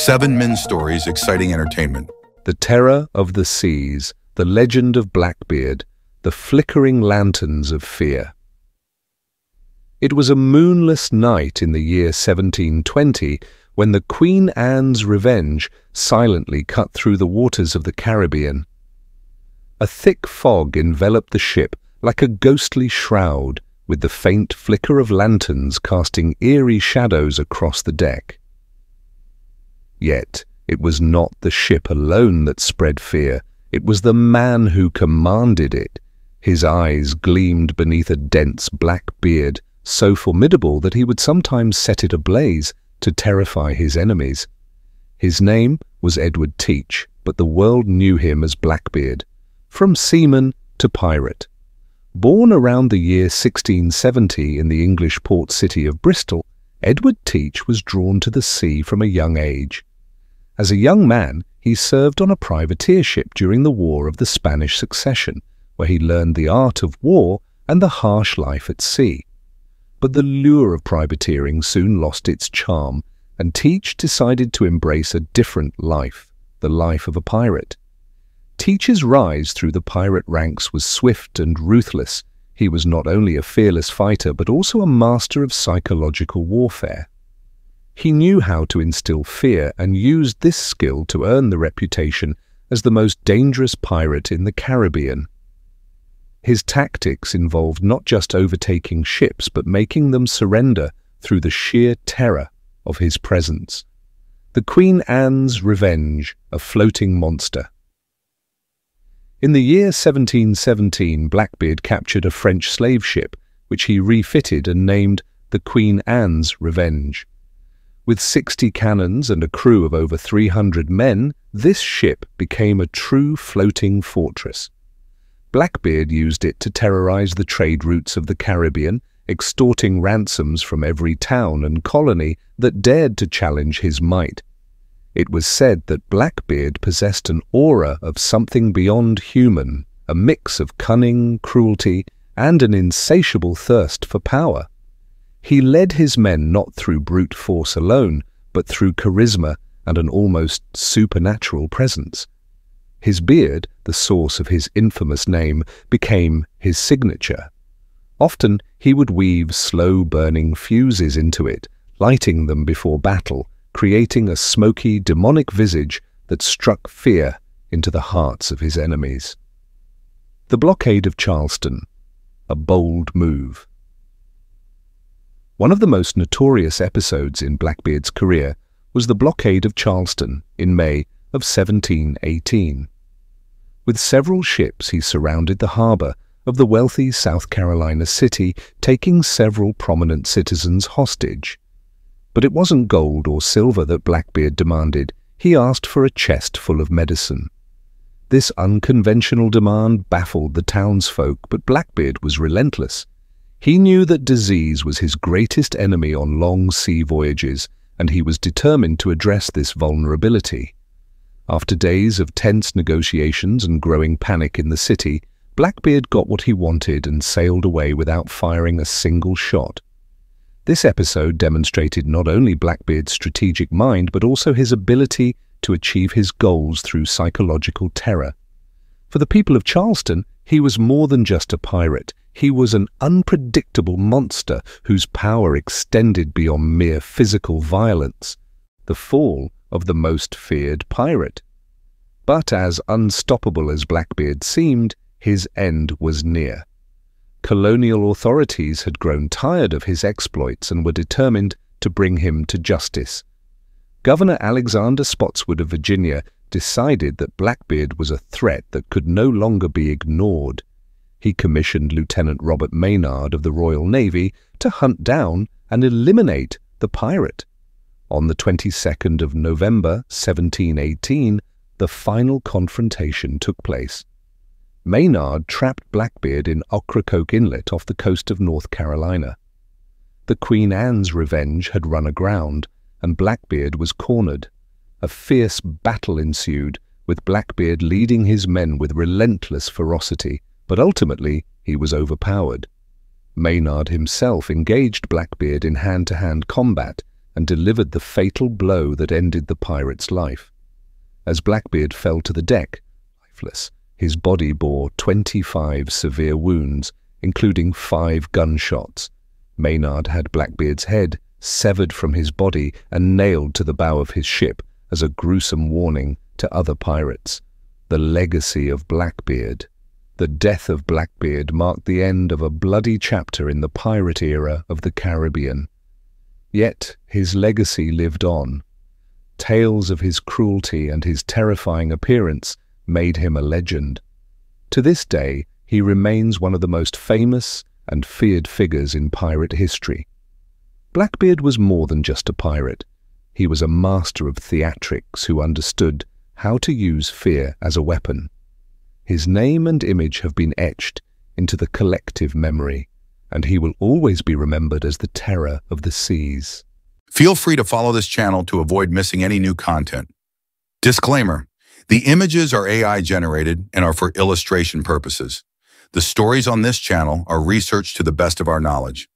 7 men's stories, exciting entertainment. The terror of the seas, the legend of Blackbeard, the flickering lanterns of fear. It was a moonless night in the year 1720 when the Queen Anne's Revenge silently cut through the waters of the Caribbean. A thick fog enveloped the ship like a ghostly shroud, with the faint flicker of lanterns casting eerie shadows across the deck. Yet it was not the ship alone that spread fear. It was the man who commanded it. His eyes gleamed beneath a dense black beard, so formidable that he would sometimes set it ablaze to terrify his enemies. His name was Edward Teach, but the world knew him as Blackbeard, from seaman to pirate. Born around the year 1670 in the English port city of Bristol, Edward Teach was drawn to the sea from a young age. As a young man, he served on a privateer ship during the War of the Spanish Succession, where he learned the art of war and the harsh life at sea. But the lure of privateering soon lost its charm, and Teach decided to embrace a different life, the life of a pirate. Teach's rise through the pirate ranks was swift and ruthless. He was not only a fearless fighter, but also a master of psychological warfare. He knew how to instill fear and used this skill to earn the reputation as the most dangerous pirate in the Caribbean. His tactics involved not just overtaking ships, but making them surrender through the sheer terror of his presence. The Queen Anne's Revenge, a floating monster. In the year 1717, Blackbeard captured a French slave ship, which he refitted and named the Queen Anne's Revenge. With 60 cannons and a crew of over 300 men, this ship became a true floating fortress. Blackbeard used it to terrorize the trade routes of the Caribbean, extorting ransoms from every town and colony that dared to challenge his might. It was said that Blackbeard possessed an aura of something beyond human, a mix of cunning, cruelty, and an insatiable thirst for power. He led his men not through brute force alone, but through charisma and an almost supernatural presence. His beard, the source of his infamous name, became his signature. Often he would weave slow-burning fuses into it, lighting them before battle, creating a smoky, demonic visage that struck fear into the hearts of his enemies. The Blockade of Charleston, a bold move. One of the most notorious episodes in Blackbeard's career was the Blockade of Charleston in May of 1718. With several ships, he surrounded the harbor of the wealthy South Carolina city, taking several prominent citizens hostage. But it wasn't gold or silver that Blackbeard demanded. He asked for a chest full of medicine. This unconventional demand baffled the townsfolk, but Blackbeard was relentless. He knew that disease was his greatest enemy on long sea voyages, and he was determined to address this vulnerability. After days of tense negotiations and growing panic in the city, Blackbeard got what he wanted and sailed away without firing a single shot. This episode demonstrated not only Blackbeard's strategic mind, but also his ability to achieve his goals through psychological terror. For the people of Charleston, he was more than just a pirate. He was an unpredictable monster whose power extended beyond mere physical violence, the fall of the most feared pirate. But as unstoppable as Blackbeard seemed, his end was near. Colonial authorities had grown tired of his exploits and were determined to bring him to justice. Governor Alexander Spotswood of Virginia decided that Blackbeard was a threat that could no longer be ignored. He commissioned Lieutenant Robert Maynard of the Royal Navy to hunt down and eliminate the pirate. On the 22nd of November, 1718, the final confrontation took place. Maynard trapped Blackbeard in Ocracoke Inlet off the coast of North Carolina. The Queen Anne's Revenge had run aground, and Blackbeard was cornered. A fierce battle ensued, with Blackbeard leading his men with relentless ferocity, but ultimately he was overpowered. Maynard himself engaged Blackbeard in hand-to-hand combat, and delivered the fatal blow that ended the pirate's life. As Blackbeard fell to the deck, lifeless, his body bore 25 severe wounds, including 5 gunshots. Maynard had Blackbeard's head severed from his body and nailed to the bow of his ship as a gruesome warning to other pirates. The legacy of Blackbeard. The death of Blackbeard marked the end of a bloody chapter in the pirate era of the Caribbean. Yet his legacy lived on. Tales of his cruelty and his terrifying appearance made him a legend. To this day, he remains one of the most famous and feared figures in pirate history. Blackbeard was more than just a pirate. He was a master of theatrics who understood how to use fear as a weapon. His name and image have been etched into the collective memory, and he will always be remembered as the terror of the seas. Feel free to follow this channel to avoid missing any new content. Disclaimer: the images are AI generated and are for illustration purposes. The stories on this channel are researched to the best of our knowledge.